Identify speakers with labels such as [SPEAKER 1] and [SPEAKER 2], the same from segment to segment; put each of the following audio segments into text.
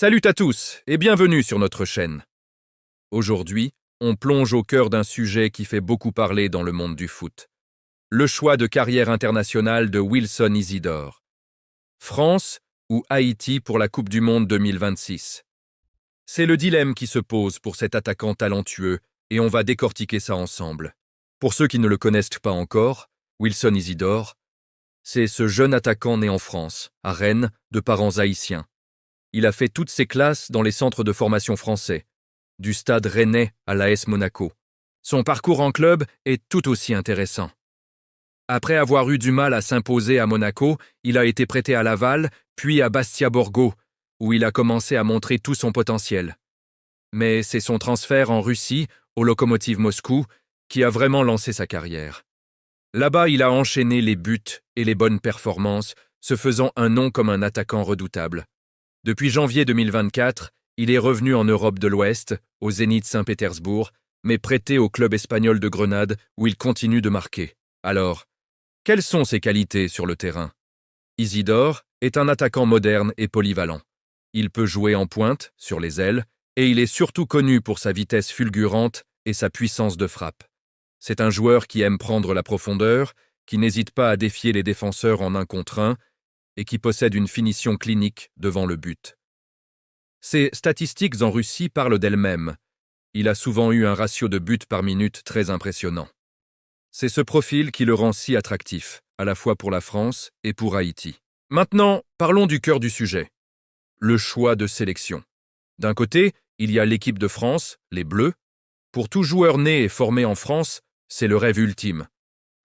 [SPEAKER 1] Salut à tous et bienvenue sur notre chaîne. Aujourd'hui, on plonge au cœur d'un sujet qui fait beaucoup parler dans le monde du foot. Le choix de carrière internationale de Wilson Isidore. France ou Haïti pour la Coupe du Monde 2026. C'est le dilemme qui se pose pour cet attaquant talentueux et on va décortiquer ça ensemble. Pour ceux qui ne le connaissent pas encore, Wilson Isidore, c'est ce jeune attaquant né en France, à Rennes, de parents haïtiens. Il a fait toutes ses classes dans les centres de formation français, du stade rennais à l'AS Monaco. Son parcours en club est tout aussi intéressant. Après avoir eu du mal à s'imposer à Monaco, il a été prêté à Laval, puis à Bastia Borgo, où il a commencé à montrer tout son potentiel. Mais c'est son transfert en Russie, au Lokomotiv Moscou, qui a vraiment lancé sa carrière. Là-bas, il a enchaîné les buts et les bonnes performances, se faisant un nom comme un attaquant redoutable. Depuis janvier 2024, il est revenu en Europe de l'Ouest, au Zénith Saint-Pétersbourg, mais prêté au club espagnol de Grenade où il continue de marquer. Alors, quelles sont ses qualités sur le terrain? Isidore est un attaquant moderne et polyvalent. Il peut jouer en pointe, sur les ailes, et il est surtout connu pour sa vitesse fulgurante et sa puissance de frappe. C'est un joueur qui aime prendre la profondeur, qui n'hésite pas à défier les défenseurs en 1 contre 1, et qui possède une finition clinique devant le but. Ses statistiques en Russie parlent d'elles-mêmes. Il a souvent eu un ratio de buts par minute très impressionnant. C'est ce profil qui le rend si attractif, à la fois pour la France et pour Haïti. Maintenant, parlons du cœur du sujet. Le choix de sélection. D'un côté, il y a l'équipe de France, les Bleus. Pour tout joueur né et formé en France, c'est le rêve ultime.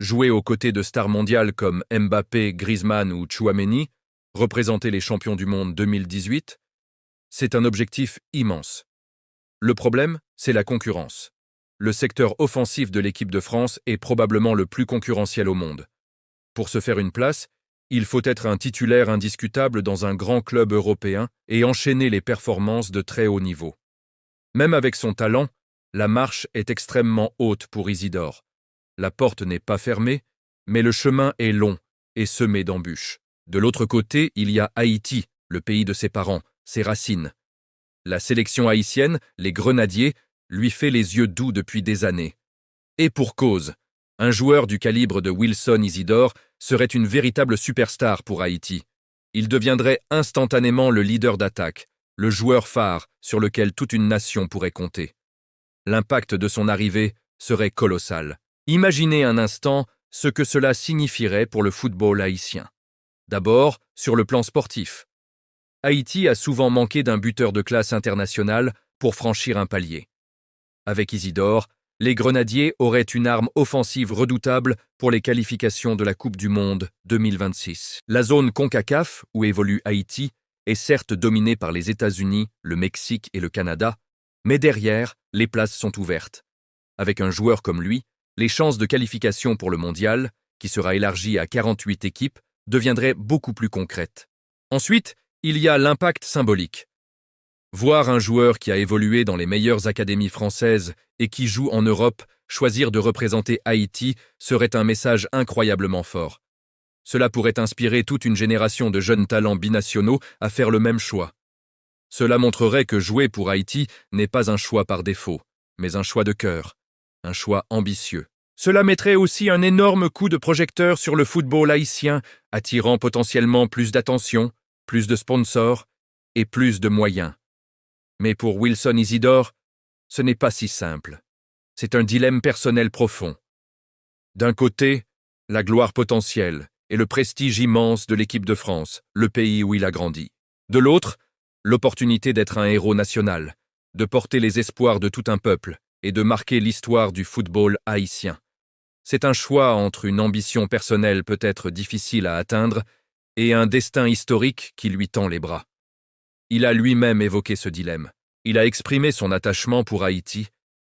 [SPEAKER 1] Jouer aux côtés de stars mondiales comme Mbappé, Griezmann ou Tchouaméni, représenter les champions du monde 2018, c'est un objectif immense. Le problème, c'est la concurrence. Le secteur offensif de l'équipe de France est probablement le plus concurrentiel au monde. Pour se faire une place, il faut être un titulaire indiscutable dans un grand club européen et enchaîner les performances de très haut niveau. Même avec son talent, la marche est extrêmement haute pour Isidore. La porte n'est pas fermée, mais le chemin est long et semé d'embûches. De l'autre côté, il y a Haïti, le pays de ses parents, ses racines. La sélection haïtienne, les Grenadiers, lui fait les yeux doux depuis des années. Et pour cause, un joueur du calibre de Wilson Isidore serait une véritable superstar pour Haïti. Il deviendrait instantanément le leader d'attaque, le joueur phare sur lequel toute une nation pourrait compter. L'impact de son arrivée serait colossal. Imaginez un instant ce que cela signifierait pour le football haïtien. D'abord, sur le plan sportif. Haïti a souvent manqué d'un buteur de classe internationale pour franchir un palier. Avec Isidore, les Grenadiers auraient une arme offensive redoutable pour les qualifications de la Coupe du Monde 2026. La zone CONCACAF, où évolue Haïti, est certes dominée par les États-Unis, le Mexique et le Canada, mais derrière, les places sont ouvertes. Avec un joueur comme lui, les chances de qualification pour le mondial, qui sera élargi à 48 équipes, deviendraient beaucoup plus concrètes. Ensuite, il y a l'impact symbolique. Voir un joueur qui a évolué dans les meilleures académies françaises et qui joue en Europe choisir de représenter Haïti serait un message incroyablement fort. Cela pourrait inspirer toute une génération de jeunes talents binationaux à faire le même choix. Cela montrerait que jouer pour Haïti n'est pas un choix par défaut, mais un choix de cœur. Un choix ambitieux. Cela mettrait aussi un énorme coup de projecteur sur le football haïtien, attirant potentiellement plus d'attention, plus de sponsors et plus de moyens. Mais pour Wilson Isidore, ce n'est pas si simple. C'est un dilemme personnel profond. D'un côté, la gloire potentielle et le prestige immense de l'équipe de France, le pays où il a grandi. De l'autre, l'opportunité d'être un héros national, de porter les espoirs de tout un peuple, et de marquer l'histoire du football haïtien. C'est un choix entre une ambition personnelle peut-être difficile à atteindre et un destin historique qui lui tend les bras. Il a lui-même évoqué ce dilemme. Il a exprimé son attachement pour Haïti,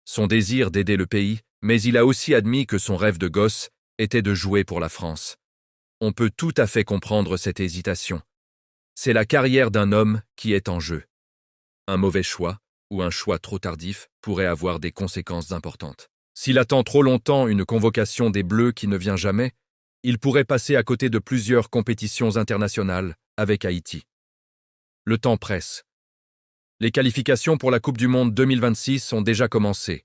[SPEAKER 1] son désir d'aider le pays, mais il a aussi admis que son rêve de gosse était de jouer pour la France. On peut tout à fait comprendre cette hésitation. C'est la carrière d'un homme qui est en jeu. Un mauvais choix, ou un choix trop tardif pourrait avoir des conséquences importantes. S'il attend trop longtemps une convocation des Bleus qui ne vient jamais, il pourrait passer à côté de plusieurs compétitions internationales avec Haïti. Le temps presse. Les qualifications pour la Coupe du Monde 2026 ont déjà commencé.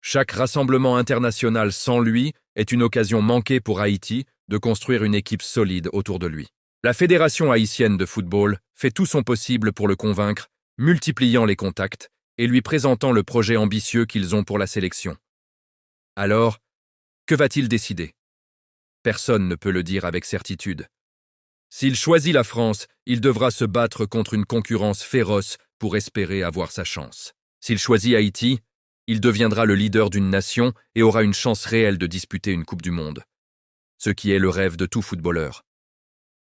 [SPEAKER 1] Chaque rassemblement international sans lui est une occasion manquée pour Haïti de construire une équipe solide autour de lui. La Fédération haïtienne de football fait tout son possible pour le convaincre, multipliant les contacts et lui présentant le projet ambitieux qu'ils ont pour la sélection. Alors, que va-t-il décider? Personne ne peut le dire avec certitude. S'il choisit la France, il devra se battre contre une concurrence féroce pour espérer avoir sa chance. S'il choisit Haïti, il deviendra le leader d'une nation et aura une chance réelle de disputer une Coupe du Monde. Ce qui est le rêve de tout footballeur.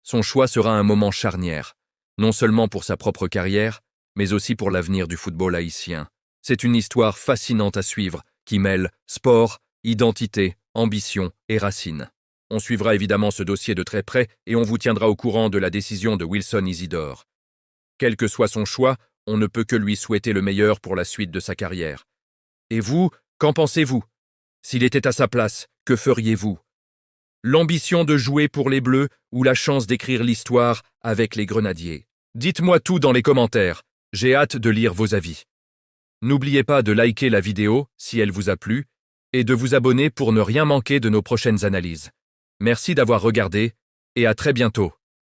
[SPEAKER 1] Son choix sera un moment charnière, non seulement pour sa propre carrière, mais aussi pour l'avenir du football haïtien. C'est une histoire fascinante à suivre, qui mêle sport, identité, ambition et racines. On suivra évidemment ce dossier de très près et on vous tiendra au courant de la décision de Wilson Isidore. Quel que soit son choix, on ne peut que lui souhaiter le meilleur pour la suite de sa carrière. Et vous, qu'en pensez-vous? S'il était à sa place, que feriez-vous? L'ambition de jouer pour les Bleus ou la chance d'écrire l'histoire avec les Grenadiers? Dites-moi tout dans les commentaires, j'ai hâte de lire vos avis. N'oubliez pas de liker la vidéo si elle vous a plu et de vous abonner pour ne rien manquer de nos prochaines analyses. Merci d'avoir regardé et à très bientôt.